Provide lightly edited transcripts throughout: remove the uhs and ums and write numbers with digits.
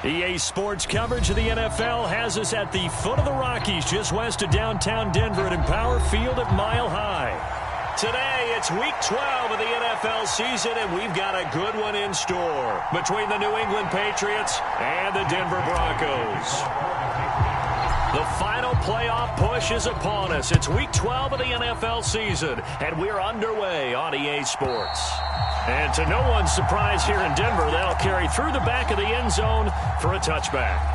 EA Sports coverage of the NFL has us at the foot of the Rockies, just west of downtown Denver at Empower Field at Mile High. Today, it's Week 12 of the NFL season, and we've got a good one in store between the New England Patriots and the Denver Broncos. The final playoff push is upon us. It's Week 12 of the NFL season, and we're underway on EA Sports. And to no one's surprise here in Denver, they'll carry through the back of the end zone for a touchback.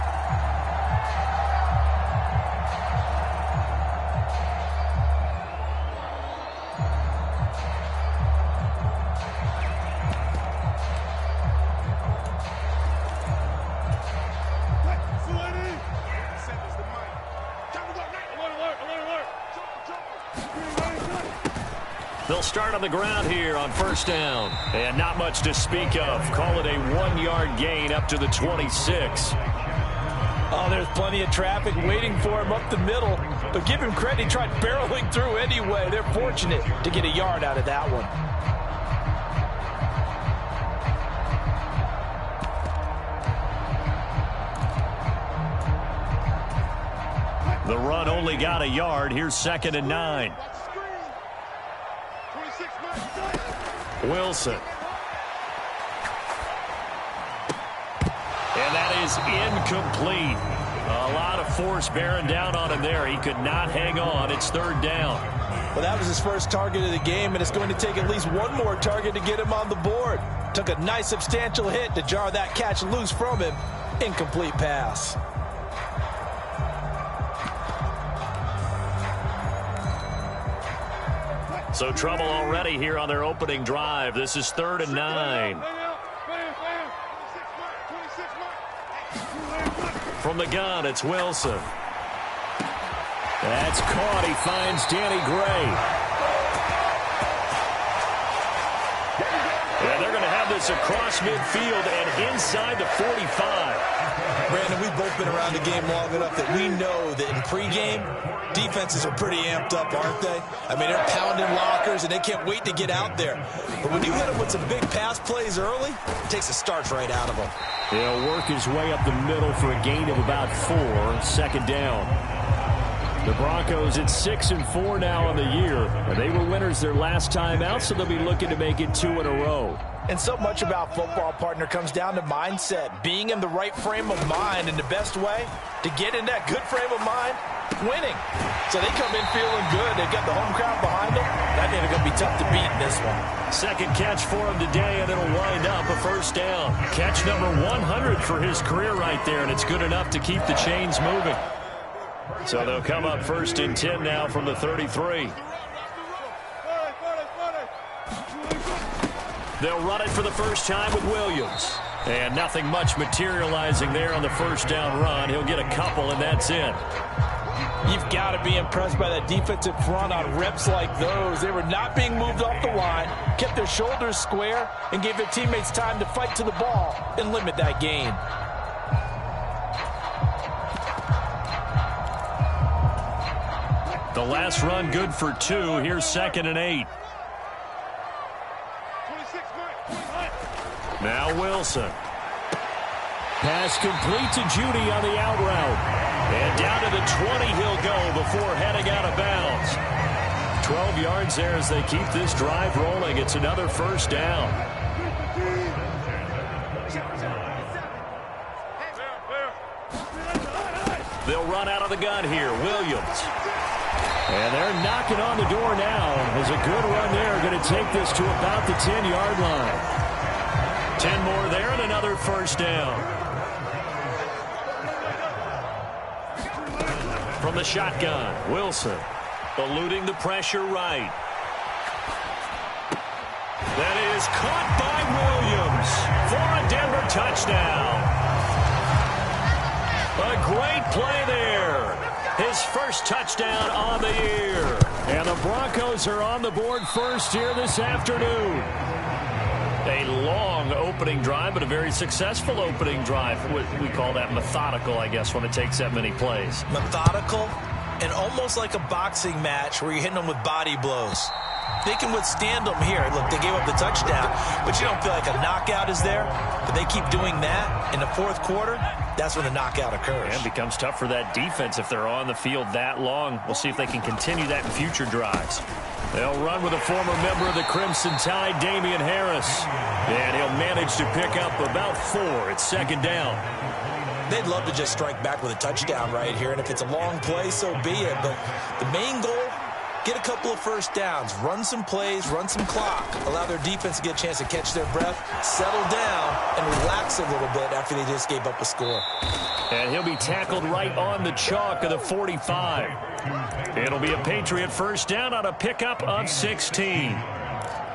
They'll start on the ground here on first down. And not much to speak of. Call it a 1-yard gain up to the 26. Oh, there's plenty of traffic waiting for him up the middle. But give him credit, he tried barreling through anyway. They're fortunate to get a yard out of that one. The run only got a yard. Here's 2nd and 9. Wilson. And that is incomplete. A lot of force bearing down on him there. He could not hang on. It's 3rd down. Well, that was his first target of the game, and it's going to take at least one more target to get him on the board. Took a nice substantial hit to jar that catch loose from him. Incomplete pass. So trouble already here on their opening drive. This is 3rd and 9. From the gun, it's Wilson. That's caught. He finds Danny Gray. And they're going to have this across midfield and inside the 45. Brandon, we've both been around the game long enough that we know that in pregame, defenses are pretty amped up, aren't they? I mean, they're pounding lockers, and they can't wait to get out there. But when you hit them with some big pass plays early, it takes the starch right out of them. He'll work his way up the middle for a gain of about 4. 2nd down. The Broncos at 6-4 now on the year. They were winners their last time out, so they'll be looking to make it 2 in a row. And so much about football, partner, comes down to mindset. Being in the right frame of mind, and the best way to get in that good frame of mind, winning. So they come in feeling good. They've got the home crowd behind them. That ain't going to be tough to beat in this one. 2nd catch for him today, and it'll wind up a 1st down. Catch number 100 for his career right there, and it's good enough to keep the chains moving. So they'll come up 1st and 10 now from the 33. They'll run it for the first time with Williams. And nothing much materializing there on the 1st down run. He'll get a couple, and that's it. You've got to be impressed by that defensive front on reps like those. They were not being moved off the line, kept their shoulders square, and gave their teammates time to fight to the ball and limit that gain. The last run good for 2. Here's 2nd and 8. Now Wilson. Pass complete to Judy on the out route. And down to the 20 he'll go before heading out of bounds. 12 yards there as they keep this drive rolling. It's another 1st down. They'll run out of the gun here. Williams. And they're knocking on the door now. There's a good run there. Going to take this to about the 10-yard line. 10 more there and another 1st down. From the shotgun, Wilson eluding the pressure right. That is caught by Williams for a Denver touchdown. A great play there. His first touchdown on the year. And the Broncos are on the board first here this afternoon. A long opening drive, but a very successful opening drive. We call that methodical, I guess, when it takes that many plays. Methodical and almost like a boxing match where you're hitting them with body blows. they can withstand them here. Look, they gave up the touchdown, but you don't feel like a knockout is there. But they keep doing that in the fourth quarter. That's when the knockout occurs. And it becomes tough for that defense if they're on the field that long. We'll see if they can continue that in future drives. They'll run with a former member of the Crimson Tide, Damian Harris. And he'll manage to pick up about 4. It's second down. They'd love to just strike back with a touchdown right here. And if it's a long play, so be it. But the main goal, get a couple of first downs, run some plays, run some clock, allow their defense to get a chance to catch their breath, settle down, and relax a little bit after they just gave up a score. And he'll be tackled right on the chalk of the 45. It'll be a Patriot first down on a pickup of 16.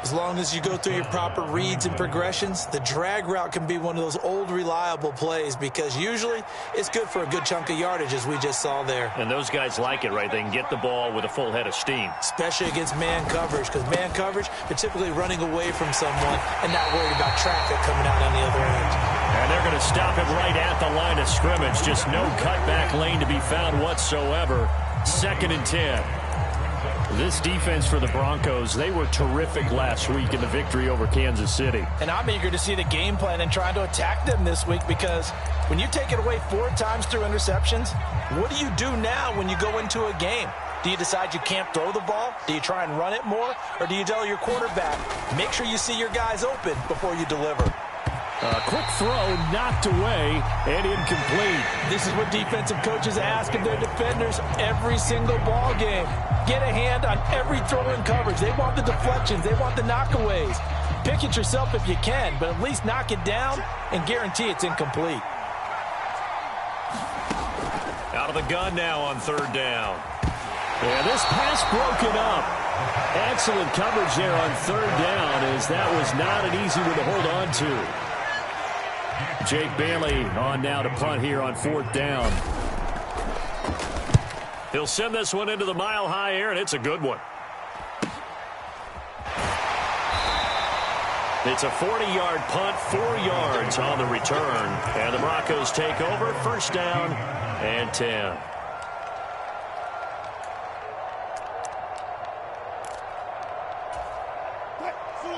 As long as you go through your proper reads and progressions, the drag route can be one of those old reliable plays because usually it's good for a good chunk of yardage as we just saw there. And those guys like it, right? They can get the ball with a full head of steam. Especially against man coverage, because man coverage, they're typically running away from someone and not worried about traffic coming out on the other end. And they're going to stop it right at the line of scrimmage. Just no cutback lane to be found whatsoever. 2nd and 10. This defense for the Broncos, they were terrific last week in the victory over Kansas City. And I'm eager to see the game plan and trying to attack them this week because when you take it away 4 times through interceptions, what do you do now when you go into a game? Do you decide you can't throw the ball? Do you try and run it more? Or do you tell your quarterback, make sure you see your guys open before you deliver? A quick throw knocked away and incomplete. This is what defensive coaches ask of their defenders every single ball game. Get a hand on every throw in coverage. They want the deflections. They want the knockaways. Pick it yourself if you can, but at least knock it down and guarantee it's incomplete. Out of the gun now on 3rd down. And this pass broken up. Excellent coverage there on 3rd down as that was not an easy one to hold on to. Jake Bailey on now to punt here on 4th down. He'll send this one into the mile-high air, and it's a good one. It's a 40-yard punt, 4 yards on the return. And the Broncos take over, 1st down and 10.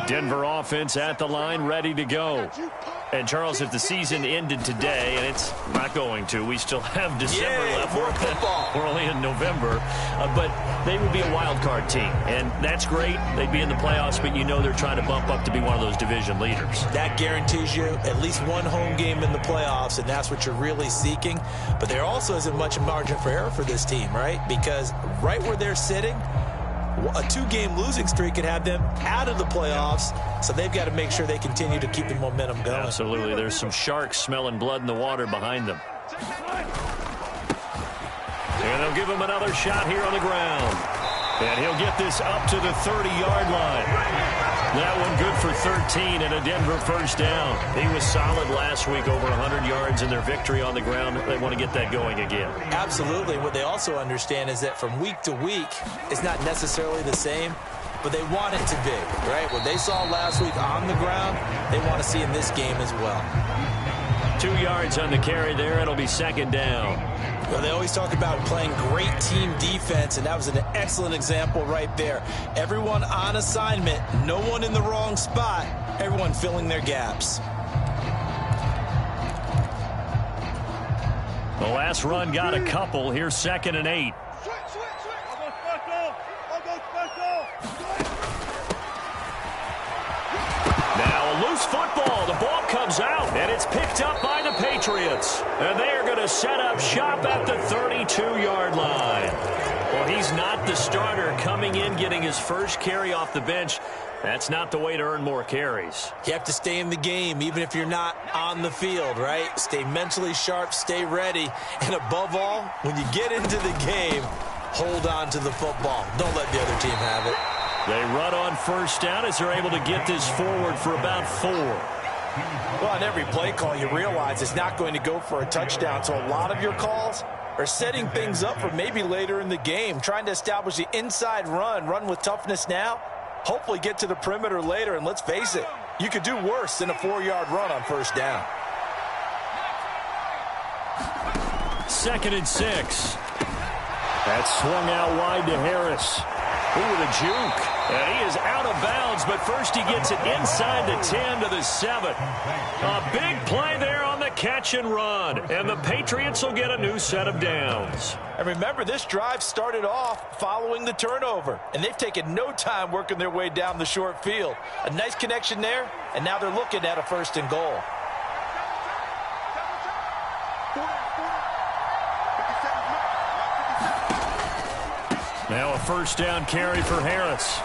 Denver offense at the line, ready to go. And, Charles, if the season ended today, and it's not going to, we still have December left. We're only in November. But they would be a wild card team. And that's great. They'd be in the playoffs, but you know they're trying to bump up to be one of those division leaders. That guarantees you at least one home game in the playoffs, and that's what you're really seeking. But there also isn't much margin for error for this team, right? Because right where they're sitting, a 2-game losing streak could have them out of the playoffs, so they've got to make sure they continue to keep the momentum going. Absolutely. There's some sharks smelling blood in the water behind them. And they'll give him another shot here on the ground. And he'll get this up to the 30-yard line. That one good for 13 and a Denver first down. He was solid last week, over 100 yards in their victory on the ground. They want to get that going again. Absolutely. What they also understand is that from week to week, it's not necessarily the same, but they want it to be, right? What they saw last week on the ground, they want to see in this game as well. 2 yards on the carry there. It'll be 2nd down. Well, they always talk about playing great team defense, and that was an excellent example right there. Everyone on assignment, no one in the wrong spot, everyone filling their gaps. The last run got a couple. Here's 2nd and 8. Now a loose football. The ball comes out, and it's picked up by the Patriots. And they are going to set up shop at the 32-yard line. Well, he's not the starter coming in, getting his first carry off the bench. That's not the way to earn more carries. You have to stay in the game, even if you're not on the field, right? Stay mentally sharp, stay ready. And above all, when you get into the game, hold on to the football. Don't let the other team have it. They run on first down as they're able to get this forward for about 4. Well, on every play call, you realize it's not going to go for a touchdown. So a lot of your calls are setting things up for maybe later in the game, trying to establish the inside run with toughness now, hopefully get to the perimeter later. And let's face it, you could do worse than a 4-yard run on first down. 2nd and 6. That's swung out wide to Harris. Ooh, the juke. And he is out of bounds, but first he gets it inside the 10 to the 7. A big play there on the catch and run. And the Patriots will get a new set of downs. And remember, this drive started off following the turnover. And they've taken no time working their way down the short field. A nice connection there, and now they're looking at a 1st and goal. Now a 1st down carry for Harris.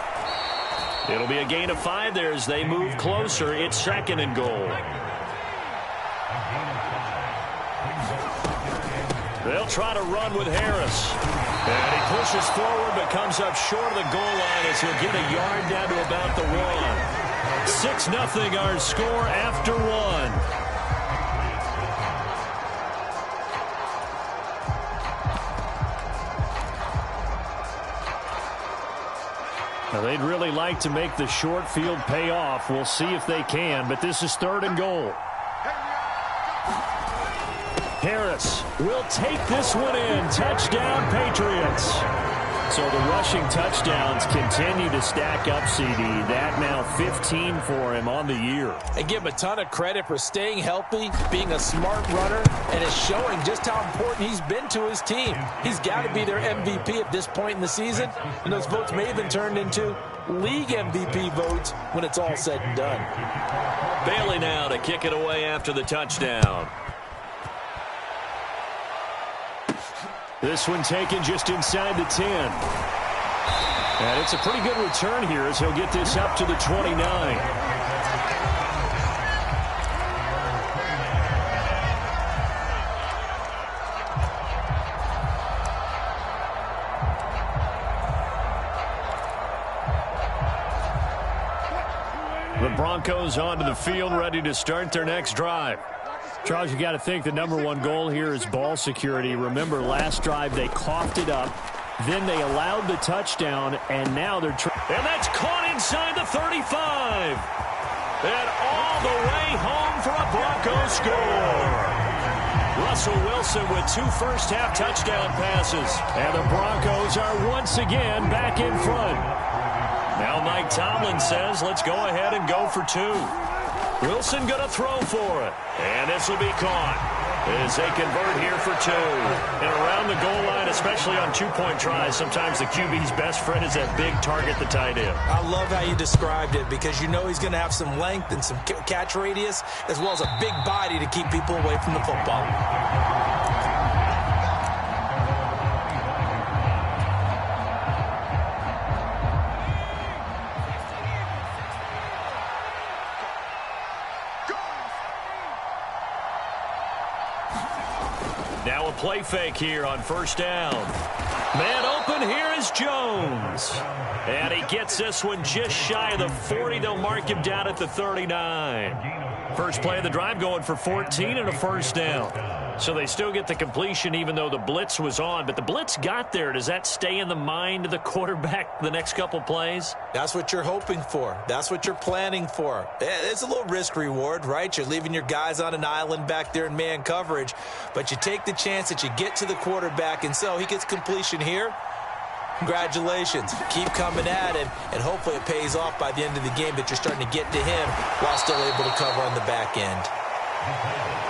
It'll be a gain of 5 there as they move closer. It's 2nd and goal. They'll try to run with Harris. And he pushes forward but comes up short of the goal line as he'll get a yard down to about the 1. 6-0 our score after 1. Now, they'd really like to make the short field pay off. We'll see if they can, but this is 3rd and goal. Harris will take this one in. Touchdown, Patriots. So the rushing touchdowns continue to stack up, CD. That now 15 for him on the year. And give him a ton of credit for staying healthy, being a smart runner, and is showing just how important he's been to his team. He's got to be their MVP at this point in the season, and those votes may have been turned into league MVP votes when it's all said and done. Bailey now to kick it away after the touchdown. This one taken just inside the 10. And it's a pretty good return here as he'll get this up to the 29. The Broncos onto the field, ready to start their next drive. Charles, you got to think the #1 goal here is ball security. Remember, last drive they coughed it up, then they allowed the touchdown, and now they're and that's caught inside the 35. And all the way home for a Broncos score. Russell Wilson with 2 first-half touchdown passes, and the Broncos are once again back in front. Now Mike Tomlin says, let's go ahead and go for 2. Wilson going to throw for it. And this will be caught as they convert here for 2. And around the goal line, especially on 2-point tries, sometimes the QB's best friend is that big target, the tight end. I love how you described it because you know he's going to have some length and some catch radius as well as a big body to keep people away from the football. Now a play fake here on 1st down. Man open, here is Jones. And he gets this one just shy of the 40. They'll mark him down at the 39. First play of the drive going for 14 and a 1st down. So they still get the completion even though the blitz was on. But the blitz got there. Does that stay in the mind of the quarterback the next couple plays? That's what you're hoping for. That's what you're planning for. It's a little risk reward, right? You're leaving your guys on an island back there in man coverage. But you take the chance that you get to the quarterback. And so he gets completion here. Congratulations. Keep coming at him. And hopefully it pays off by the end of the game that you're starting to get to him while still able to cover on the back end.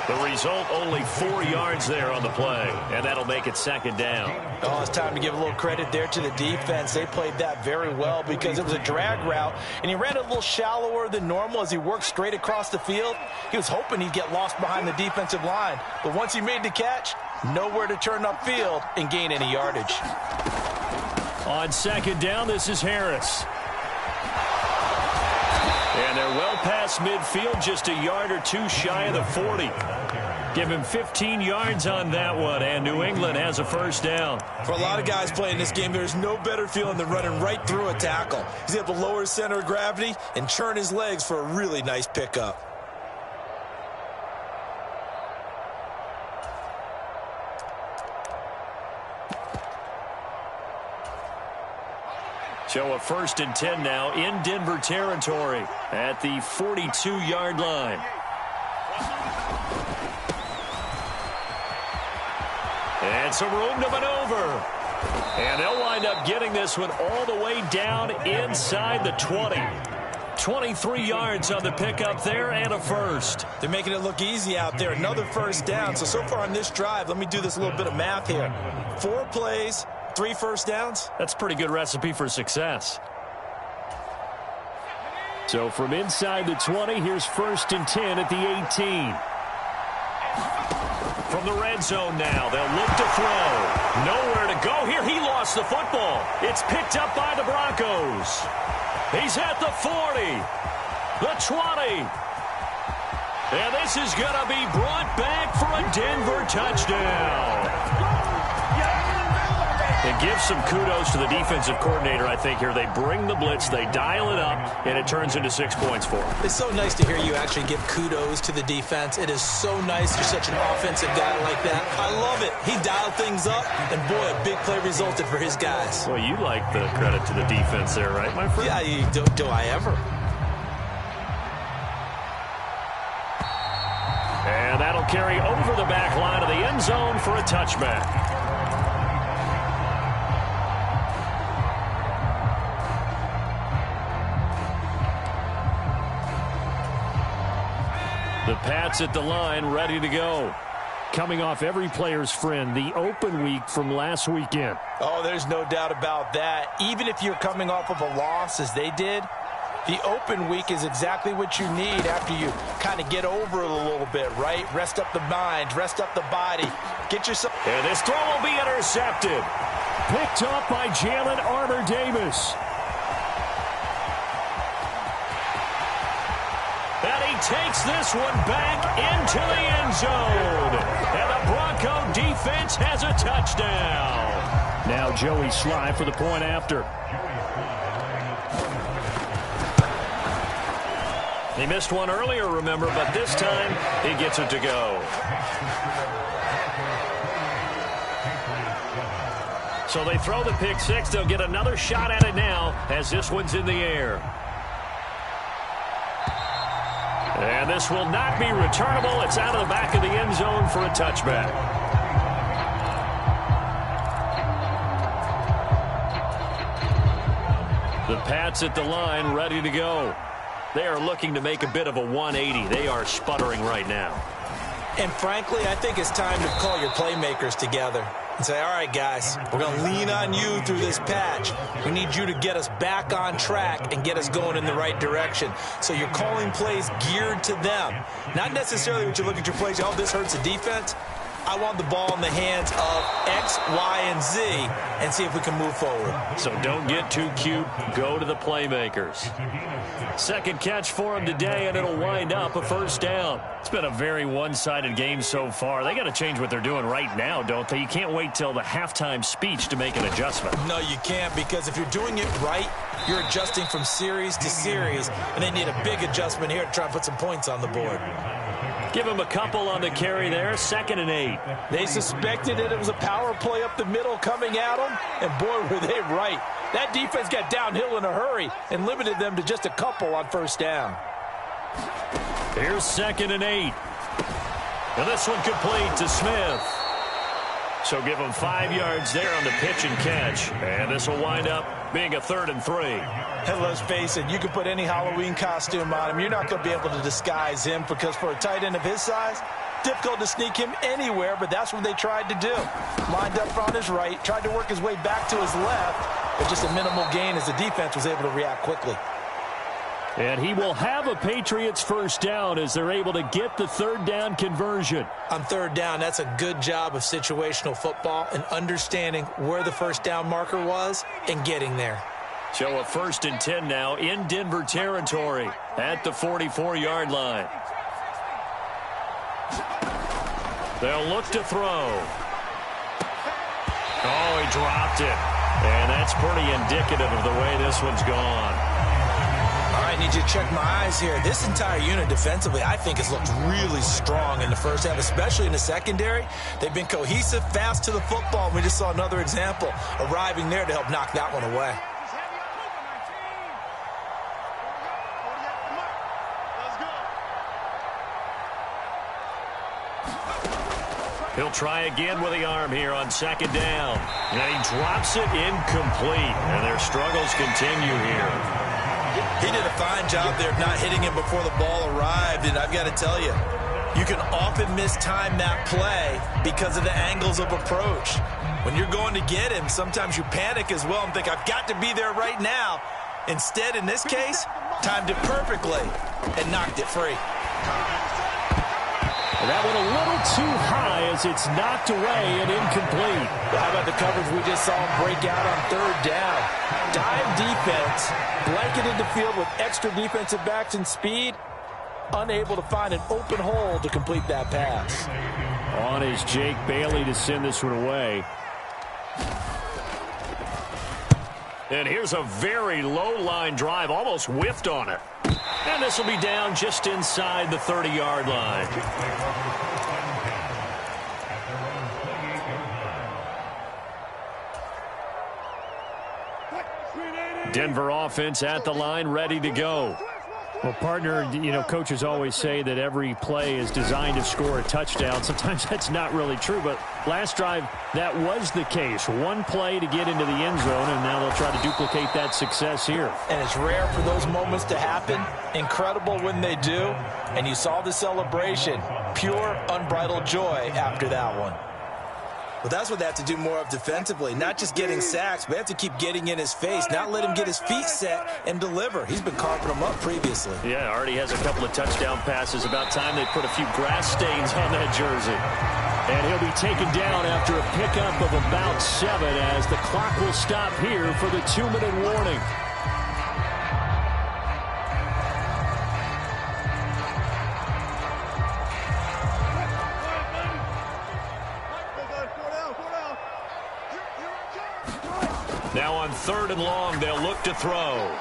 The result, only 4 yards there on the play, and that'll make it 2nd down. Oh, it's time to give a little credit there to the defense. They played that very well because it was a drag route, and he ran a little shallower than normal as he worked straight across the field. He was hoping he'd get lost behind the defensive line, but once he made the catch, nowhere to turn upfield and gain any yardage. On 2nd down, this is Harris. And they're well past midfield, just a yard or 2 shy of the 40. Give him 15 yards on that one, and New England has a 1st down. For a lot of guys playing this game, there's no better feeling than running right through a tackle. He's able to lower his center of gravity and churn his legs for a really nice pickup. So a 1st and 10 now in Denver territory at the 42-yard line. And some room to maneuver. And they'll wind up getting this one all the way down inside the 20. 23 yards on the pickup there and a first. They're making it look easy out there. Another first down. So far on this drive, let me do this little bit of math here. 4 plays, 3 first downs. That's a pretty good recipe for success. So from inside the 20, here's 1st and 10 at the 18. From the red zone now, they'll look to throw. Nowhere to go here. He lost the football. It's picked up by the Broncos. He's at the 40, the 20. And this is going to be brought back for a Denver touchdown. And give some kudos to the defensive coordinator, I think, here. They bring the blitz, they dial it up, and it turns into 6 points for them. It's so nice to hear you actually give kudos to the defense. It is so nice you're such an offensive guy like that. I love it. He dialed things up, and boy, a big play resulted for his guys. Well, you like the credit to the defense there, right, my friend? Yeah, do I ever? And that'll carry over the back line of the end zone for a touchback. The Pats at the line, ready to go. Coming off every player's friend, the open week from last weekend. Oh, there's no doubt about that. Even if you're coming off of a loss as they did, the open week is exactly what you need after you kind of get over it a little bit, right? Rest up the mind, rest up the body. Get yourself... And this throw will be intercepted. Picked up by Jalen Armour-Davis. And he takes this one back into the end zone. And the Bronco defense has a touchdown. Now Joey Sly for the point after. He missed one earlier, remember, but this time he gets it to go. So they throw the pick six. They'll get another shot at it now as this one's in the air. And this will not be returnable. It's out of the back of the end zone for a touchback. The Pats at the line, ready to go. They are looking to make a bit of a 180. They are sputtering right now. And frankly, I think it's time to call your playmakers together and say, all right, guys, we're going to lean on you through this patch. We need you to get us back on track and get us going in the right direction. So you're calling plays geared to them. Not necessarily when you look at your plays, oh, this hurts the defense. I want the ball in the hands of X, Y, and Z and see if we can move forward. So don't get too cute. Go to the playmakers. Second catch for him today, and it'll wind up a first down. It's been a very one-sided game so far. They got to change what they're doing right now, don't they? You can't wait till the halftime speech to make an adjustment. No, you can't, because if you're doing it right, you're adjusting from series to series, and they need a big adjustment here to try and put some points on the board. Give him a couple on the carry there. 2nd and 8. They suspected it was a power play up the middle coming at them, and boy, were they right. That defense got downhill in a hurry and limited them to just a couple on first down. Here's 2nd and 8. And this one complete to Smith. So give him 5 yards there on the pitch and catch. And this will wind up being a 3rd and 3. And let's face it, you can put any Halloween costume on him. You're not going to be able to disguise him, because for a tight end of his size, difficult to sneak him anywhere, but that's what they tried to do. Lined up on his right, tried to work his way back to his left, but just a minimal gain as the defense was able to react quickly. And he will have a Patriots first down as they're able to get the 3rd down conversion. On 3rd down, that's a good job of situational football and understanding where the first down marker was and getting there. So a 1st and 10 now in Denver territory at the 44-yard line. They'll look to throw. Oh, he dropped it. And that's pretty indicative of the way this one's gone. All right, I need you to check my eyes here. This entire unit defensively, I think, has looked really strong in the first half, especially in the secondary. They've been cohesive, fast to the football. We just saw another example arriving there to help knock that one away. He'll try again with the arm here on second down. And he drops it incomplete. And their struggles continue here. He did a fine job there of not hitting him before the ball arrived. And I've got to tell you, you can often mistime that play because of the angles of approach. When you're going to get him, sometimes you panic as well and think, I've got to be there right now. Instead, in this case, timed it perfectly and knocked it free. That went a little too high as it's knocked away and incomplete. How about the coverage we just saw him break out on third down? Dive defense, blanketed the field with extra defensive backs and speed, unable to find an open hole to complete that pass. On is Jake Bailey to send this one away. And here's a very low line drive, almost whiffed on it. And this will be down just inside the 30-yard line. Denver offense at the line, ready to go. Well, partner, you know, coaches always say that every play is designed to score a touchdown. Sometimes that's not really true, but last drive, that was the case. One play to get into the end zone, and now they'll try to duplicate that success here. And it's rare for those moments to happen. Incredible when they do. And you saw the celebration. Pure, unbridled joy after that one. Well, that's what they have to do more of defensively. Not just getting sacks, but they have to keep getting in his face. Not let him get his feet set and deliver. He's been carving them up previously. Yeah, already has a couple of touchdown passes. About time they put a few grass stains on that jersey. And he'll be taken down after a pickup of about 7 as the clock will stop here for the 2-minute warning. Now on 3rd and long, they'll look to throw.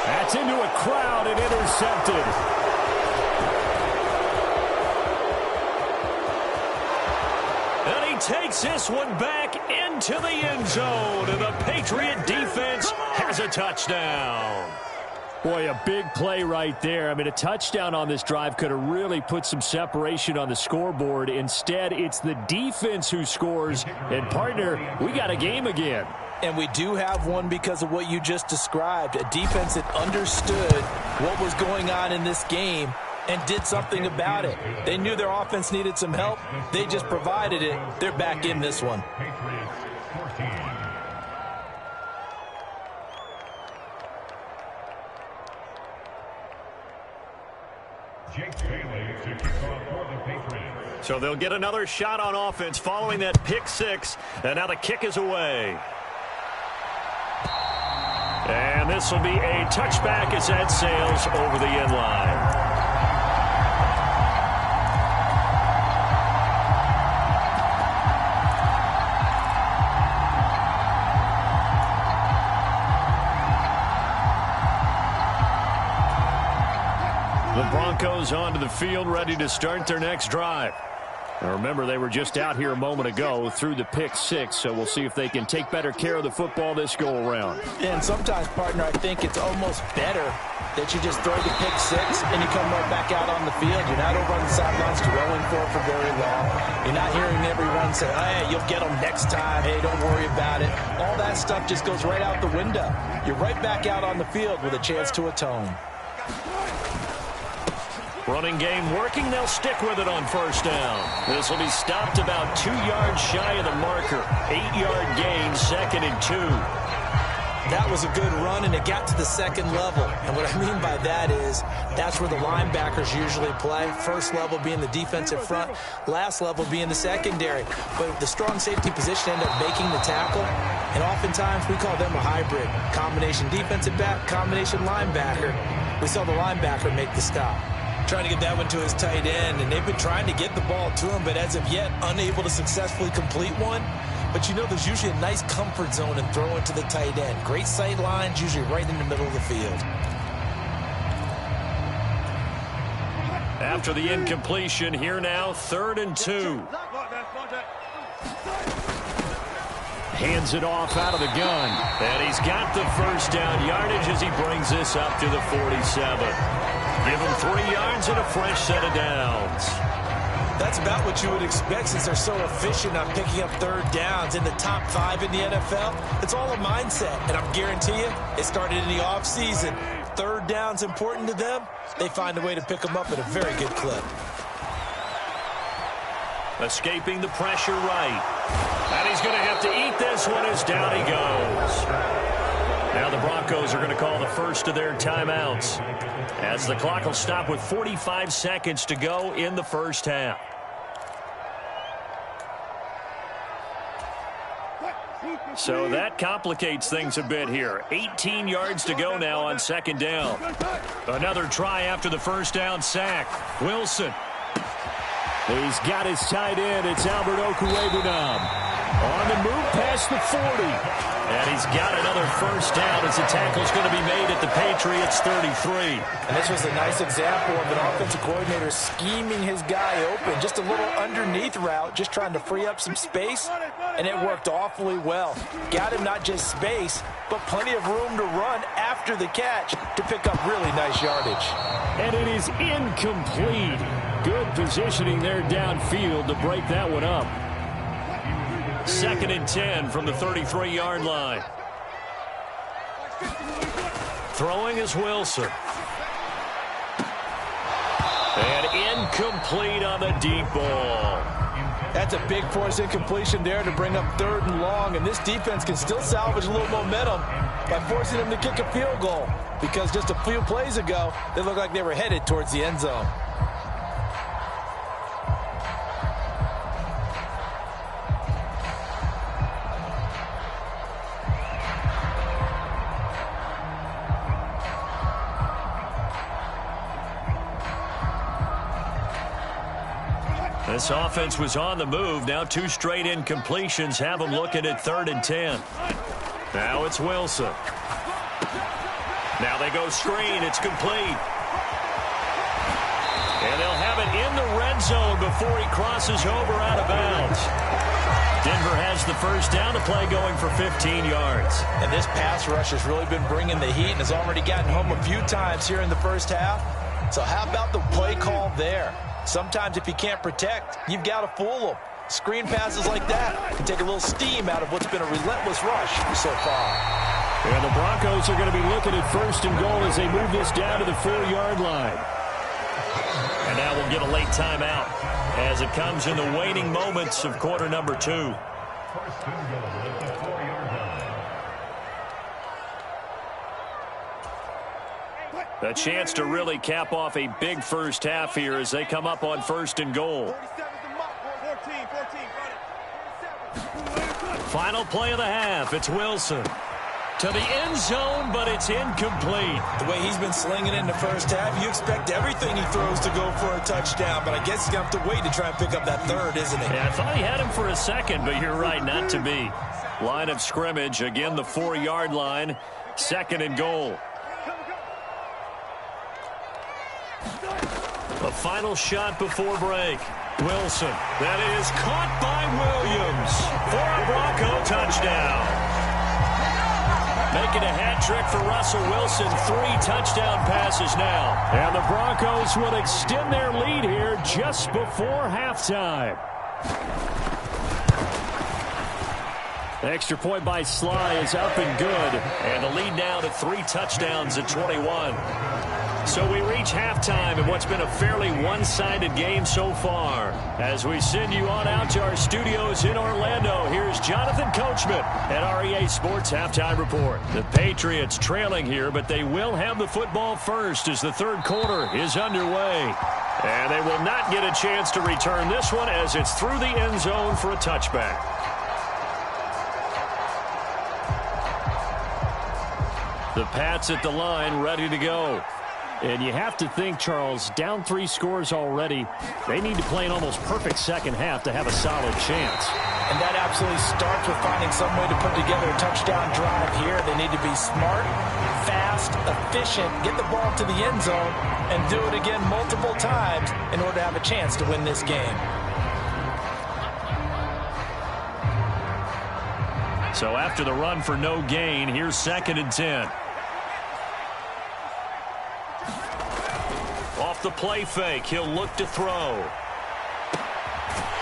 That's into a crowd and intercepted. And he takes this one back into the end zone. And the Patriot defense has a touchdown. Boy, a big play right there. I mean, a touchdown on this drive could have really put some separation on the scoreboard. Instead, it's the defense who scores. And, partner, we got a game again. And we do have one because of what you just described. A defense that understood what was going on in this game and did something about it. They knew their offense needed some help. They just provided it. They're back in this one. So they'll get another shot on offense following that pick 6. And now the kick is away. And this will be a touchback as that sails over the end line. The Broncos onto the field, ready to start their next drive. Now remember, they were just out here a moment ago through the pick 6, so we'll see if they can take better care of the football this go-around. And sometimes, partner, I think it's almost better that you just throw the pick 6 and you come right back out on the field. You're not over on the sidelines dwelling for very long. You're not hearing everyone say, hey, you'll get them next time. Hey, don't worry about it. All that stuff just goes right out the window. You're right back out on the field with a chance to atone. Running game working. They'll stick with it on 1st down. This will be stopped about 2 yards shy of the marker. 8-yard gain, 2nd and 2. That was a good run, and it got to the 2nd level. And what I mean by that is that's where the linebackers usually play. First level being the defensive front, last level being the secondary. But the strong safety position ended up making the tackle, and oftentimes we call them a hybrid. Combination defensive back, combination linebacker. We saw the linebacker make the stop. Trying to get that one to his tight end, and they've been trying to get the ball to him, but as of yet, unable to successfully complete one. But you know there's usually a nice comfort zone in throwing to the tight end. Great sight lines, usually right in the middle of the field. After the incompletion, here now, 3rd and 2. Hands it off out of the gun. And he's got the 1st down yardage as he brings this up to the 47. Give him 3 yards and a fresh set of downs. That's about what you would expect since they're so efficient on picking up third downs in the top 5 in the NFL. It's all a mindset, and I'm guarantee you, it started in the offseason. Third down's important to them. They find a way to pick them up at a very good clip. Escaping the pressure right. And he's going to have to eat this one as down he goes. Now the Broncos are going to call the first of their timeouts, as the clock will stop with 45 seconds to go in the first half. So that complicates things a bit here. 18 yards to go now on second down. Another try after the first down sack. Wilson. He's got his tight end. It's Albert Okwuegbunam. On the move past the 40. And he's got another first down as the tackle's going to be made at the Patriots 33. And this was a nice example of an offensive coordinator scheming his guy open. Just a little underneath route, just trying to free up some space, and it worked awfully well. Got him not just space, but plenty of room to run after the catch to pick up really nice yardage. And it is incomplete. Good positioning there downfield to break that one up. 2nd and 10 from the 33-yard line. Throwing is Wilson. And incomplete on the deep ball. That's a big force incompletion there to bring up 3rd and long, and this defense can still salvage a little momentum by forcing them to kick a field goal, because just a few plays ago, they looked like they were headed towards the end zone. This offense was on the move. Now 2 straight incompletions have them looking at 3rd and 10. Now it's Wilson. Now they go screen. It's complete. And they'll have it in the red zone before he crosses over out of bounds. Denver has the first down to play, going for 15 yards. And this pass rush has really been bringing the heat and has already gotten home a few times here in the first half. So how about the play call there? Sometimes if you can't protect, you've got to fool them. Screen passes like that can take a little steam out of what's been a relentless rush so far. And the Broncos are going to be looking at 1st and goal as they move this down to the 4-yard line. And now we'll get a late timeout as it comes in the waning moments of quarter number 2. A chance to really cap off a big first half here as they come up on 1st and goal. Final play of the half. It's Wilson to the end zone, but it's incomplete. The way he's been slinging in the first half, you expect everything he throws to go for a touchdown, but I guess he's going to have to wait to try and pick up that 3rd, isn't he? Yeah, I thought he had him for a second, but you're right, not to be. Line of scrimmage, again the 4-yard line, 2nd and goal. A final shot before break. Wilson. That is caught by Williams for a Bronco touchdown. Making a hat trick for Russell Wilson. 3 touchdown passes now. And the Broncos will extend their lead here just before halftime. Extra point by Sly is up and good. And the lead now to 3 touchdowns at 21. So we reach halftime in what's been a fairly one-sided game so far. As we send you on out to our studios in Orlando, here's Jonathan Coachman at REA Sports Halftime Report. The Patriots trailing here, but they will have the football first as the 3rd quarter is underway. And they will not get a chance to return this one as it's through the end zone for a touchback. The Pats at the line, ready to go. And you have to think, Charles, down 3 scores already. They need to play an almost perfect second half to have a solid chance. And that absolutely starts with finding some way to put together a touchdown drive here. They need to be smart, fast, efficient, get the ball to the end zone, and do it again multiple times in order to have a chance to win this game. So after the run for no gain, here's 2nd and 10. Off the play fake, he'll look to throw.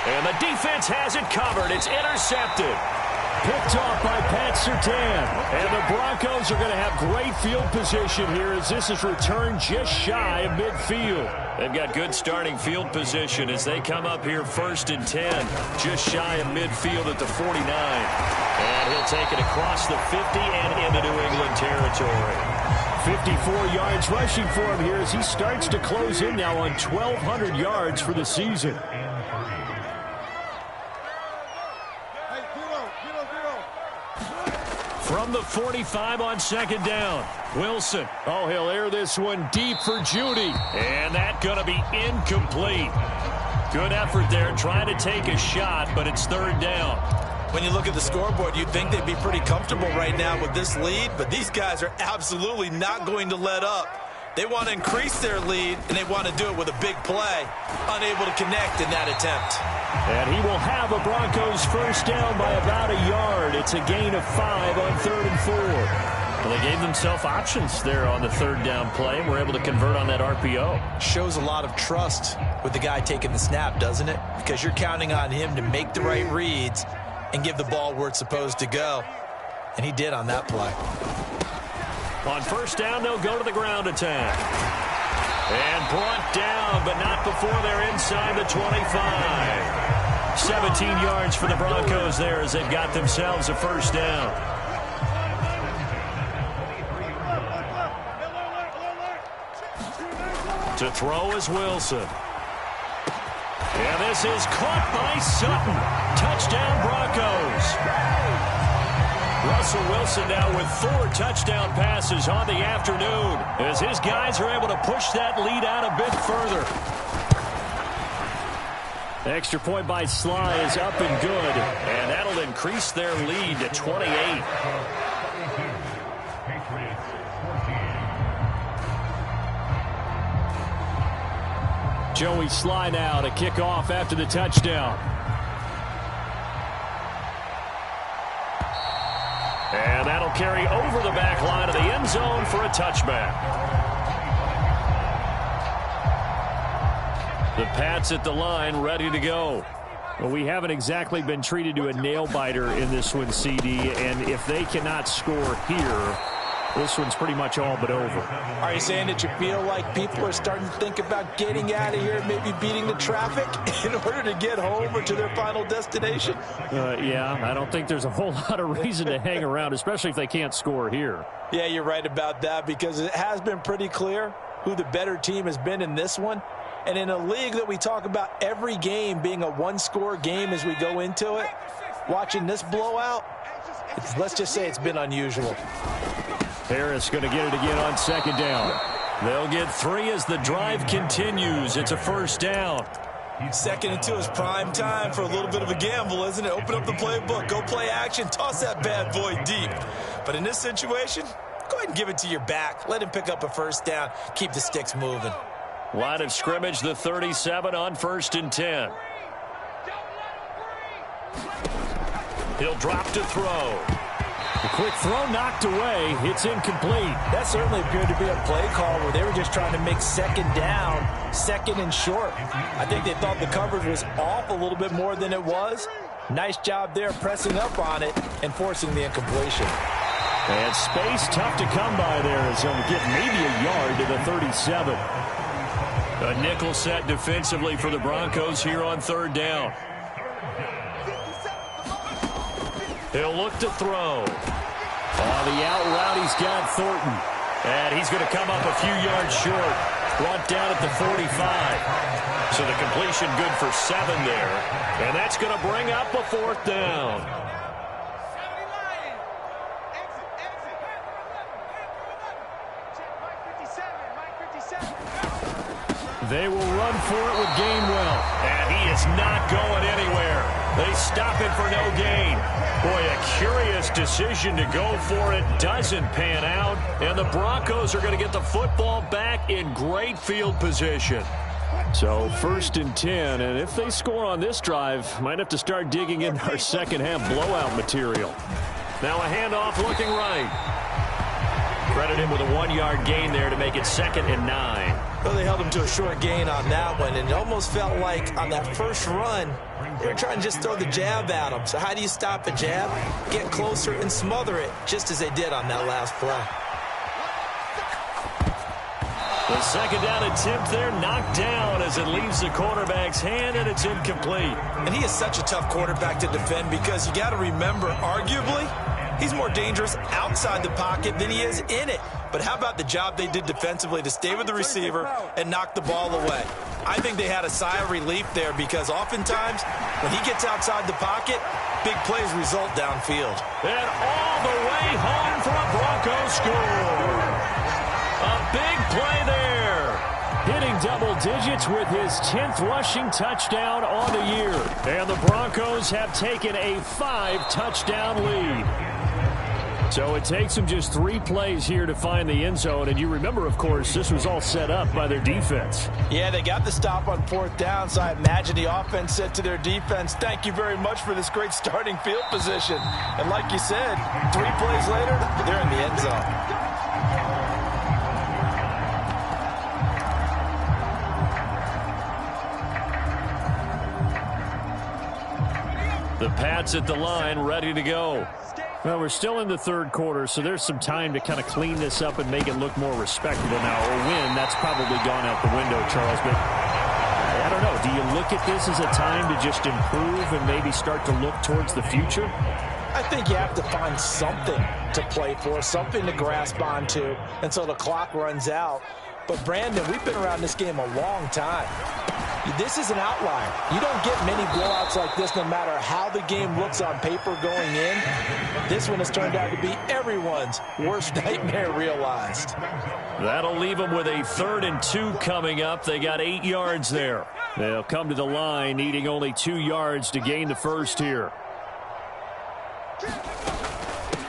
And the defense has it covered. It's intercepted. Picked off by Pat Surtain. And the Broncos are going to have great field position here as this is returned just shy of midfield. They've got good starting field position as they come up here 1st and 10, just shy of midfield at the 49. And he'll take it across the 50 and into New England territory. 54 yards rushing for him here as he starts to close in now on 1,200 yards for the season. From the 45 on 2nd down, Wilson. Oh, he'll air this one deep for Judy. And that's going to be incomplete. Good effort there trying to take a shot, but it's 3rd down. When you look at the scoreboard, you'd think they'd be pretty comfortable right now with this lead, but these guys are absolutely not going to let up. They want to increase their lead, and they want to do it with a big play. Unable to connect in that attempt. And he will have a Broncos 1st down by about a yard. It's a gain of 5 on 3rd and 4. Well, they gave themselves options there on the 3rd down play, and were able to convert on that RPO. Shows a lot of trust with the guy taking the snap, doesn't it? Because you're counting on him to make the right reads and give the ball where it's supposed to go. And he did on that play. On 1st down, they'll go to the ground attack. And brought down, but not before they're inside the 25. 17 yards for the Broncos there as they've got themselves a 1st down. To throw is Wilson. And this is caught by Sutton. Touchdown, Broncos. Russell Wilson now with 4 touchdown passes on the afternoon as his guys are able to push that lead out a bit further. The extra point by Sly is up and good. And that'll increase their lead to 28. Joey Sly now to kick off after the touchdown. And that'll carry over the back line of the end zone for a touchback. The Pats at the line ready to go. Well, we haven't exactly been treated to a nail-biter in this one, CD, and if they cannot score here, this one's pretty much all but over. Are you saying that you feel like people are starting to think about getting out of here, maybe beating the traffic in order to get home or to their final destination? Yeah, I don't think there's a whole lot of reason to hang around, especially if they can't score here. Yeah, you're right about that because it has been pretty clear who the better team has been in this one. And in a league that we talk about every game being a one-score game as we go into it, watching this blowout, let's just say it's been unusual. Harris going to get it again on 2nd down. They'll get 3 as the drive continues. It's a 1st down. 2nd and 2 is prime time for a little bit of a gamble, isn't it? Open up the playbook, go play action, toss that bad boy deep. But in this situation, go ahead and give it to your back. Let him pick up a 1st down. Keep the sticks moving. Line of scrimmage, the 37 on 1st and 10. He'll drop to throw. A quick throw knocked away. It's incomplete. That certainly appeared to be a play call where they were just trying to make 2nd down, 2nd and short. I think they thought the coverage was off a little bit more than it was. Nice job there pressing up on it and forcing the incompletion. And space tough to come by there as he'll get maybe a yard to the 37. A nickel set defensively for the Broncos here on 3rd down. He'll look to throw. On the out route, he's got Thornton. And he's going to come up a few yards short. Brought down at the 45. So the completion good for 7 there. And that's going to bring up a 4th down. They will run for it with Gainwell. And he is not going anywhere. They stop it for no gain. Boy, a curious decision to go for it. Doesn't pan out. And the Broncos are going to get the football back in great field position. So 1st and 10. And if they score on this drive, might have to start digging in our second half blowout material. Now a handoff looking right. Credit him with a 1-yard gain there to make it 2nd and 9. Well, they held him to a short gain on that one, and it almost felt like on that first run, they were trying to just throw the jab at him. So how do you stop a jab? Get closer and smother it, just as they did on that last play. The 2nd down attempt there knocked down as it leaves the quarterback's hand, and it's incomplete. And he is such a tough quarterback to defend because you got to remember, arguably, he's more dangerous outside the pocket than he is in it. But how about the job they did defensively to stay with the receiver and knock the ball away? I think they had a sigh of relief there because oftentimes when he gets outside the pocket, big plays result downfield. And all the way home for a Broncos score. A big play there. Hitting double digits with his 10th rushing touchdown on the year. And the Broncos have taken a 5-touchdown lead. So it takes them just 3 plays here to find the end zone. And you remember, of course, this was all set up by their defense. Yeah, they got the stop on 4th down, so I imagine the offense said to their defense, thank you very much for this great starting field position. And like you said, 3 plays later, they're in the end zone. The Pats at the line, ready to go. Well, we're still in the 3rd quarter, so there's some time to kind of clean this up and make it look more respectable now. Or win, that's probably gone out the window, Charles. But I don't know. Do you look at this as a time to just improve and maybe start to look towards the future? I think you have to find something to play for, something to grasp onto until the clock runs out. But, Brandon, we've been around this game a long time. This is an outlier. You don't get many blowouts like this no matter how the game looks on paper going in. This one has turned out to be everyone's worst nightmare realized. That'll leave them with a 3rd and 2 coming up. They got 8 yards there. They'll come to the line needing only 2 yards to gain the first here.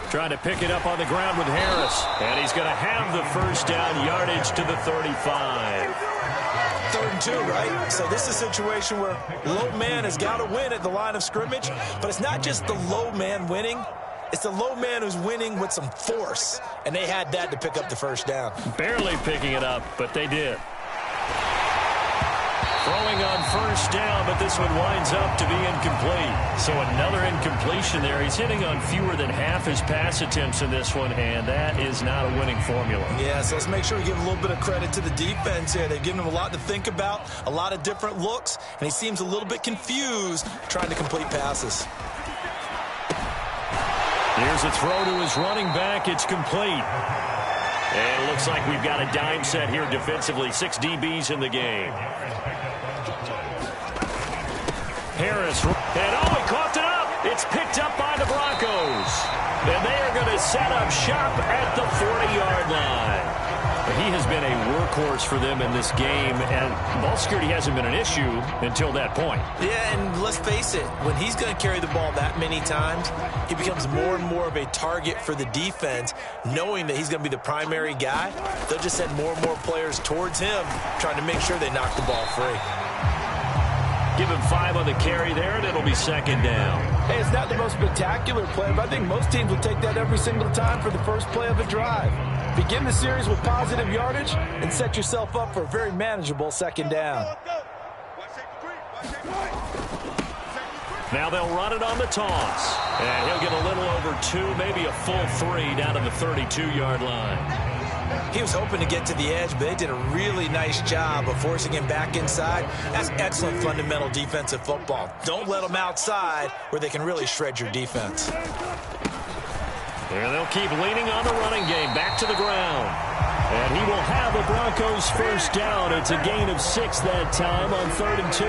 Trying to pick it up on the ground with Harris. And he's going to have the first down, yardage to the 35. 3rd and 2, right? So this is a situation where low man has got to win at the line of scrimmage, but it's not just the low man winning. It's the low man who's winning with some force, and they had that to pick up the first down. Barely picking it up, but they did. Throwing on first down, but this one winds up to be incomplete. So another incompletion there. He's hitting on fewer than half his pass attempts in this one, and that is not a winning formula. Yeah, so let's make sure we give a little bit of credit to the defense here. They've given him a lot to think about, a lot of different looks, and he seems a little bit confused trying to complete passes. Here's a throw to his running back. It's complete. And it looks like we've got a dime set here defensively. 6 DBs in the game. Harris, and he coughed it up. It's picked up by the Broncos. And they are going to set up shop at the 40-yard line. He has been a workhorse for them in this game, and ball security hasn't been an issue until that point. Yeah, and let's face it, when he's going to carry the ball that many times, he becomes more and more of a target for the defense, knowing that he's going to be the primary guy. They'll just send more and more players towards him, trying to make sure they knock the ball free. Give him 5 on the carry there, and it'll be 2nd down. Hey, it's not the most spectacular play, but I think most teams will take that every single time for the first play of a drive. Begin the series with positive yardage and set yourself up for a very manageable 2nd down. Now they'll run it on the toss. And he'll get a little over 2, maybe a full 3 down to the 32-yard line. He was hoping to get to the edge, but they did a really nice job of forcing him back inside. That's excellent fundamental defensive football. Don't let them outside where they can really shred your defense. And they'll keep leaning on the running game. Back to the ground. And he will have the Broncos first down. It's a gain of 6 that time on 3rd and 2.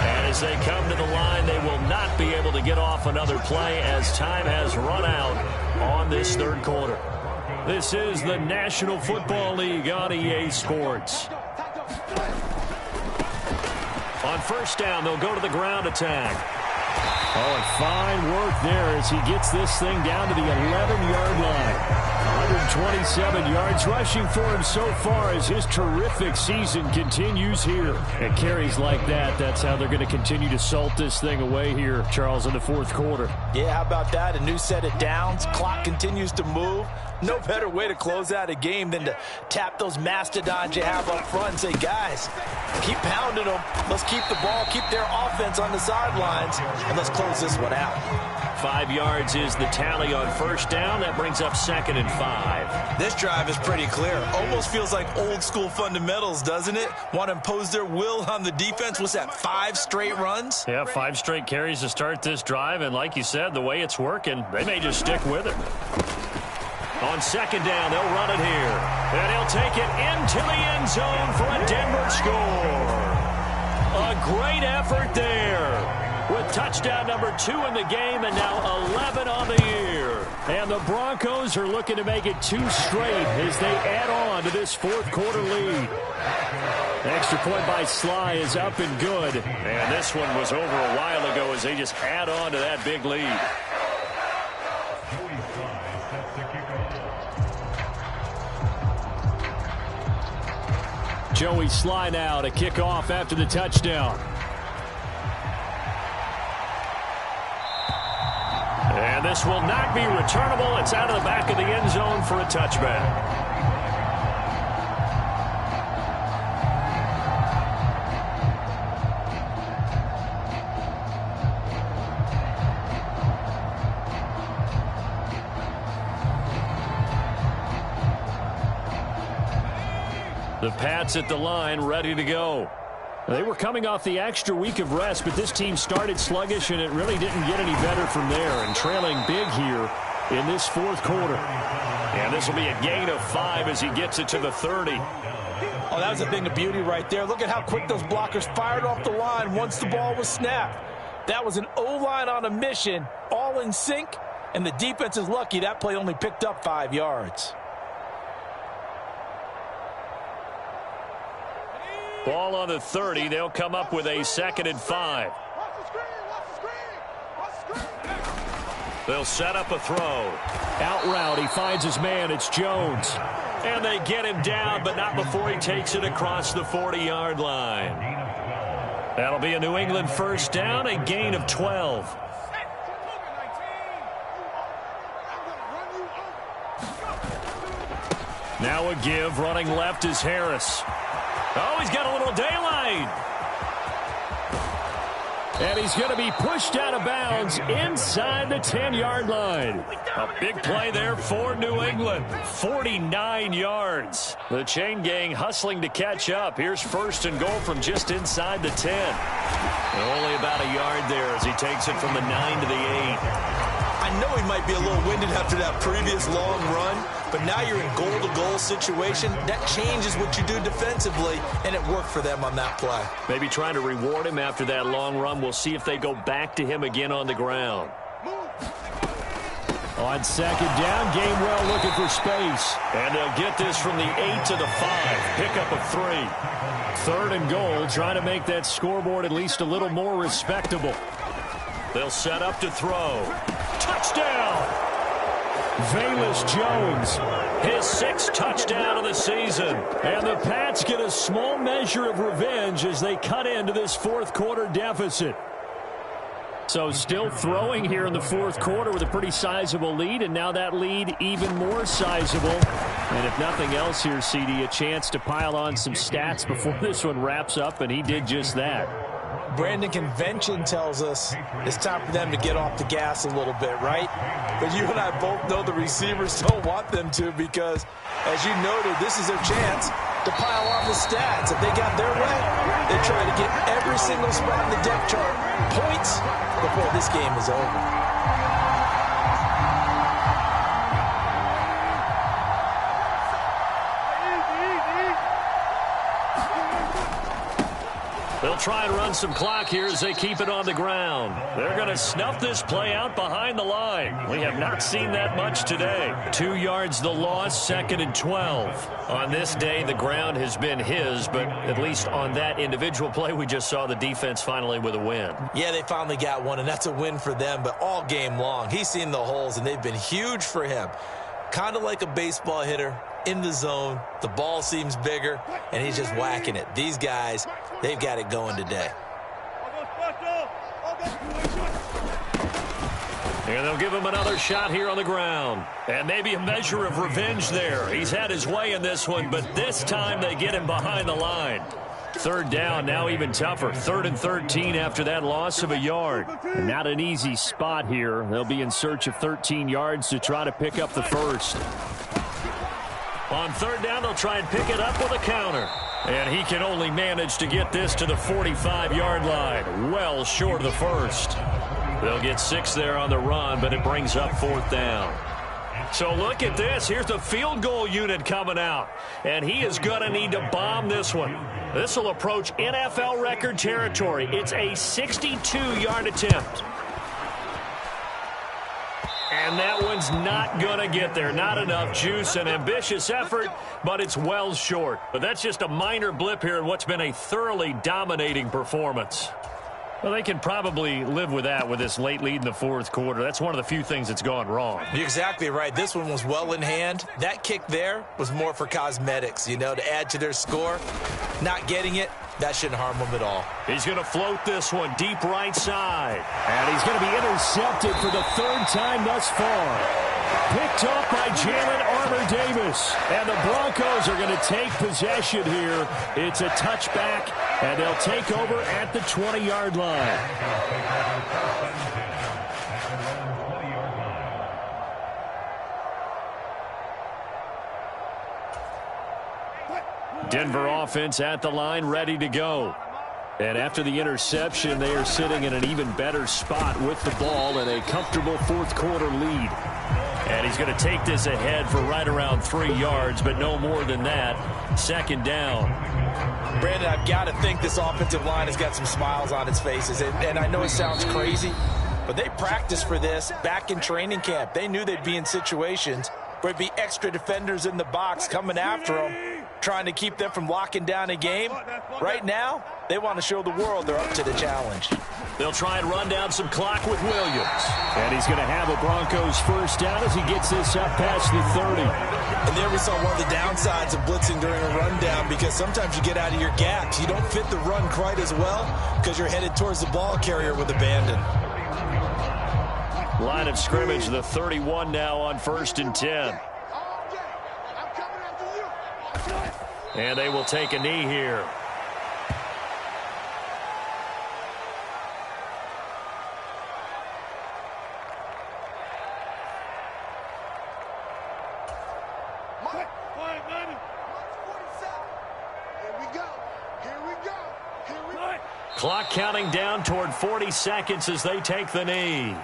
And as they come to the line, they will not be able to get off another play as time has run out on this 3rd quarter. This is the National Football League on EA Sports. On first down, they'll go to the ground attack. Oh, and fine work there as he gets this thing down to the 11-yard line. 127 yards rushing for him so far as his terrific season continues here. And carries like that, that's how they're going to continue to salt this thing away here, Charles, in the fourth quarter. Yeah, how about that? A new set of downs. Clock continues to move. No better way to close out a game than to tap those mastodons you have up front and say, guys, keep pounding them. Let's keep the ball, keep their offense on the sidelines, and let's close this one out. 5 yards is the tally on first down. That brings up 2nd and 5. This drive is pretty clear. Almost feels like old school fundamentals, doesn't it? Want to impose their will on the defense. What's that, 5 straight runs? Yeah, 5 straight carries to start this drive. And like you said, the way it's working, they may just stick with it. On 2nd down, they'll run it here. And he'll take it into the end zone for a Denver score. A great effort there, with touchdown number 2 in the game and now 11 on the year. And the Broncos are looking to make it 2 straight as they add on to this fourth quarter lead. Extra point by Sly is up and good. And this one was over a while ago as they just add on to that big lead. Joey Sly now to kick off after the touchdown. And this will not be returnable. It's out of the back of the end zone for a touchback. The Pats at the line, ready to go. They were coming off the extra week of rest, but this team started sluggish, and it really didn't get any better from there. And trailing big here in this fourth quarter. And this will be a gain of 5 as he gets it to the 30. Oh, that was a thing of beauty right there. Look at how quick those blockers fired off the line once the ball was snapped. That was an O-line on a mission, all in sync, and the defense is lucky that play only picked up 5 yards. Ball on the 30. They'll come up with a 2nd and 5. They'll set up a throw. Out route, he finds his man. It's Jones. And they get him down, but not before he takes it across the 40-yard line. That'll be a New England first down, a gain of 12. Now a give, running left is Harris. Oh, he's got a little daylight. And he's going to be pushed out of bounds inside the 10-yard line. A big play there for New England. 49 yards. The chain gang hustling to catch up. Here's 1st and goal from just inside the 10. And only about a yard there as he takes it from the 9 to the 8. I know he might be a little winded after that previous long run, but now you're in goal-to-goal situation. That changes what you do defensively, and it worked for them on that play. Maybe trying to reward him after that long run. We'll see if they go back to him again on the ground. On 2nd down, Gainwell looking for space. And they'll get this from the 8 to the 5. Pickup of 3. 3rd and goal, trying to make that scoreboard at least a little more respectable. They'll set up to throw. Touchdown! Velus Jones, his 6th touchdown of the season. And the Pats get a small measure of revenge as they cut into this fourth quarter deficit. So still throwing here in the fourth quarter with a pretty sizable lead, and now that lead even more sizable. And if nothing else here, CD, a chance to pile on some stats before this one wraps up, and he did just that. Brandon, convention tells us it's time for them to get off the gas a little bit, right? But you and I both know the receivers don't want them to because, as you noted, this is their chance to pile on the stats. If they got their way, they try to get every single spot in the depth chart points before this game is over. They'll try and run some clock here as they keep it on the ground. They're going to snuff this play out behind the line. We have not seen that much today. 2 yards the loss, 2nd and 12. On this day, the ground has been his, but at least on that individual play, we just saw the defense finally with a win. Yeah, they finally got one, and that's a win for them, but all game long, he's seen the holes, and they've been huge for him. kind of like a baseball hitter in the zone. The ball seems bigger, and he's just whacking it. These guys, they've got it going today. And they'll give him another shot here on the ground. And maybe a measure of revenge there. He's had his way in this one, but this time they get him behind the line. Third down, now even tougher. 3rd and 13 after that loss of a yard. Not an easy spot here. They'll be in search of 13 yards to try to pick up the first. On 3rd down, they'll try and pick it up with a counter. And he can only manage to get this to the 45-yard line. Well short of the first. They'll get 6 there on the run, but it brings up 4th down. So look at this. Here's the field goal unit coming out. And he is going to need to bomb this one. This will approach NFL record territory. It's a 62-yard attempt. And that one's not going to get there. Not enough juice. An ambitious effort, but it's well short. But that's just a minor blip here in what's been a thoroughly dominating performance. Well, they can probably live with that with this late lead in the 4th quarter. That's one of the few things that's gone wrong. You're exactly right. This one was well in hand. That kick there was more for cosmetics, you know, to add to their score. Not getting it, that shouldn't harm them at all. He's going to float this one deep right side. And he's going to be intercepted for the 3rd time thus far. Picked up by Jalen Armour-Davis. And the Broncos are going to take possession here. It's a touchback, and they'll take over at the 20-yard line. Denver offense at the line, ready to go. And after the interception, they are sitting in an even better spot with the ball and a comfortable 4th quarter lead. And he's going to take this ahead for right around 3 yards, but no more than that. 2nd down. Brandon, I've got to think this offensive line has got some smiles on its faces. And I know it sounds crazy, but they practiced for this back in training camp. They knew they'd be in situations where there'd be extra defenders in the box coming after them, trying to keep them from locking down a game. Right now, they want to show the world they're up to the challenge. They'll try and run down some clock with Williams. And he's going to have a Broncos first down as he gets this up past the 30. And there we saw one of the downsides of blitzing during a rundown, because sometimes you get out of your gaps. You don't fit the run quite as well because you're headed towards the ball carrier with abandon. Line of scrimmage, the 31 now on 1st and 10. And they will take a knee here. Clock counting down toward 40 seconds as they take the knee.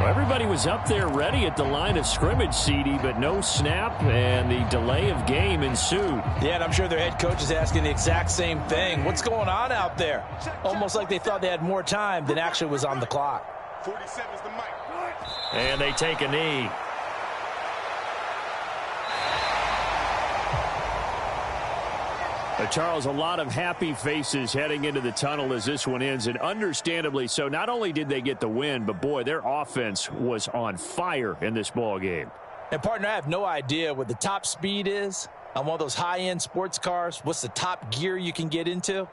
Everybody was up there ready at the line of scrimmage, CD, but no snap, and the delay of game ensued. Yeah, and I'm sure their head coach is asking the exact same thing. What's going on out there? Almost like they thought they had more time than actually was on the clock. 47 is the mic. And they take a knee. Charles, a lot of happy faces heading into the tunnel as this one ends, and understandably so. Not only did they get the win, but, boy, their offense was on fire in this ball game. And, partner, I have no idea what the top speed is on one of those high-end sports cars. What's the top gear you can get into?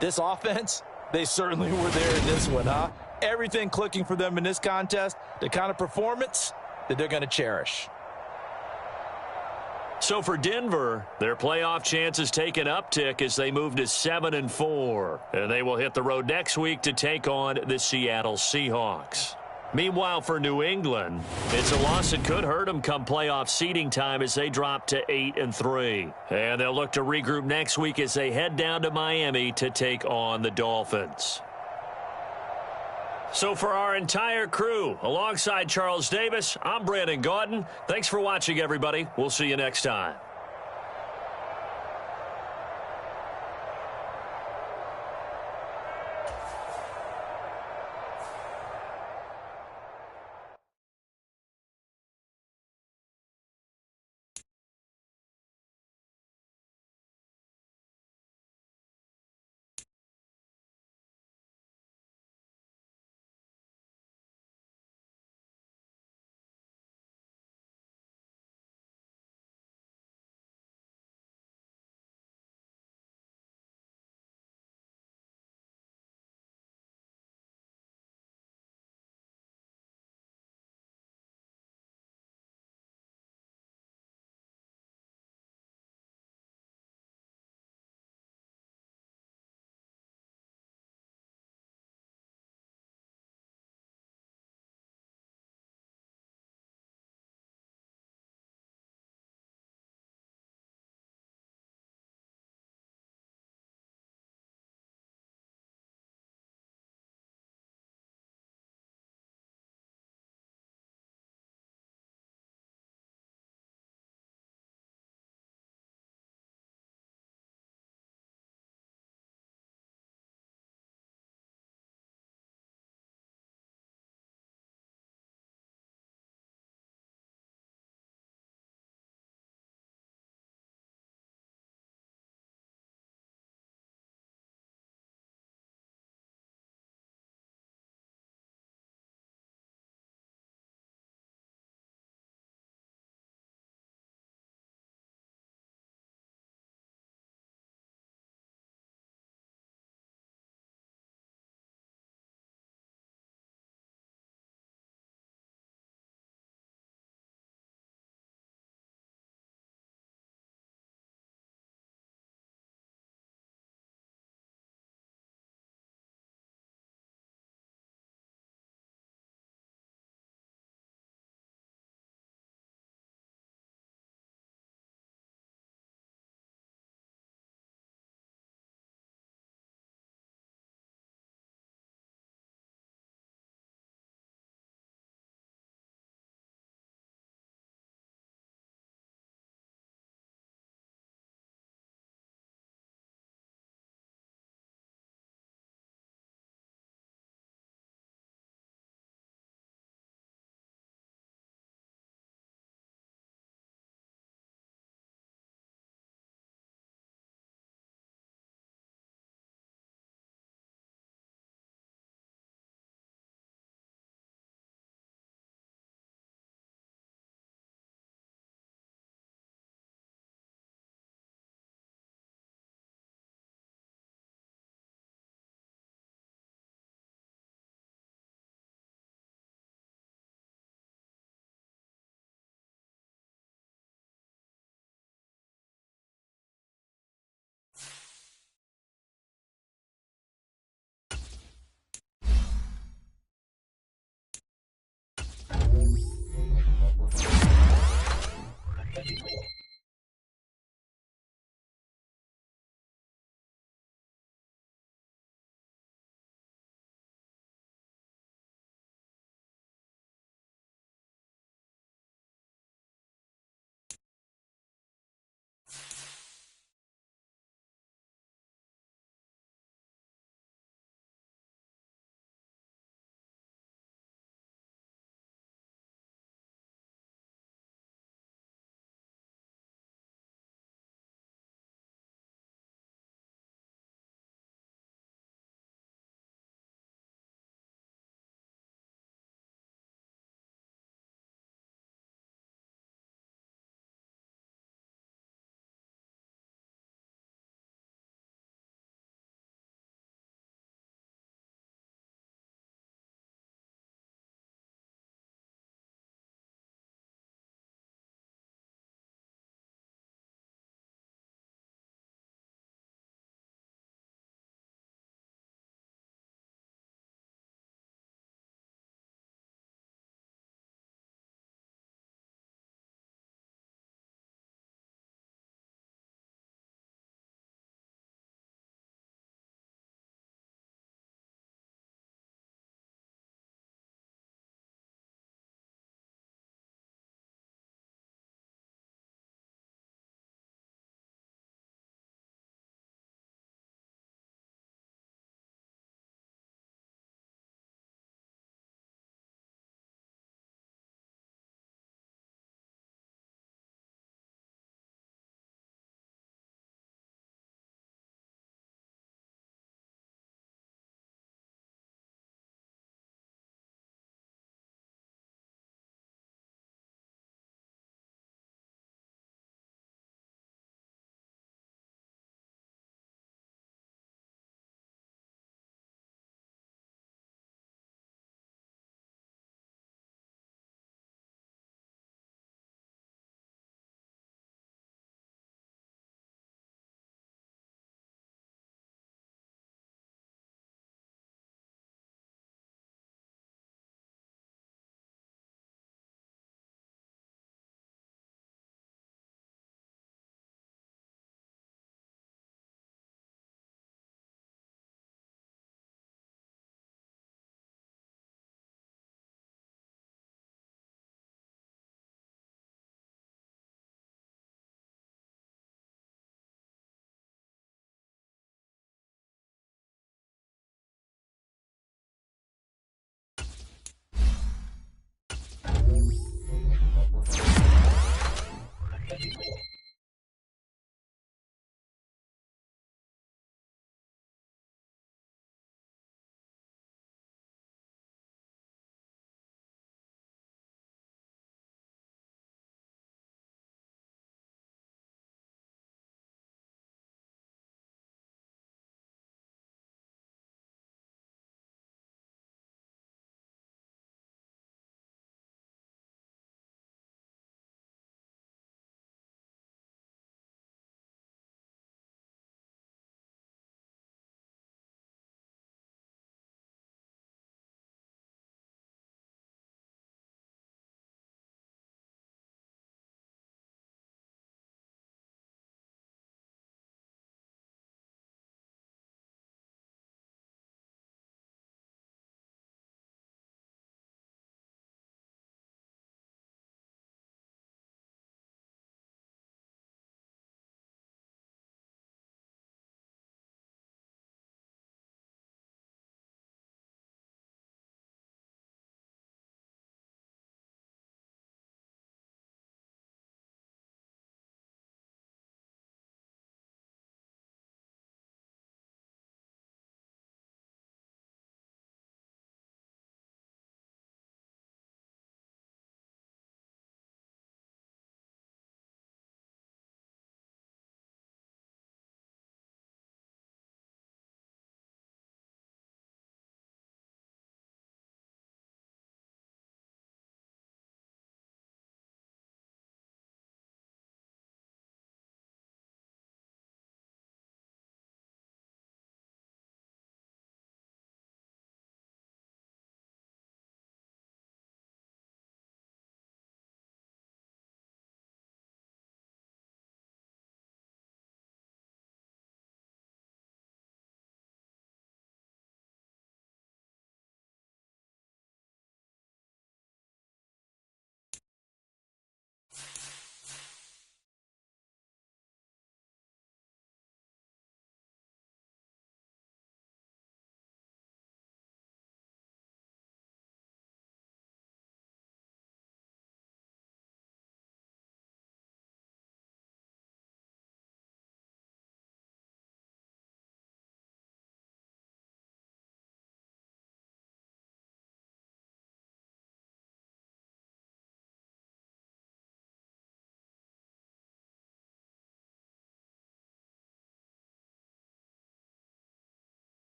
This offense, they certainly were there in this one, huh? Everything clicking for them in this contest, the kind of performance that they're going to cherish. So for Denver, their playoff chances take an uptick as they move to 7-4. And they will hit the road next week to take on the Seattle Seahawks. Meanwhile, for New England, it's a loss that could hurt them come playoff seeding time as they drop to 8-3. And they'll look to regroup next week as they head down to Miami to take on the Dolphins. So for our entire crew, alongside Charles Davis, I'm Brandon Gaudin. Thanks for watching, everybody. We'll see you next time.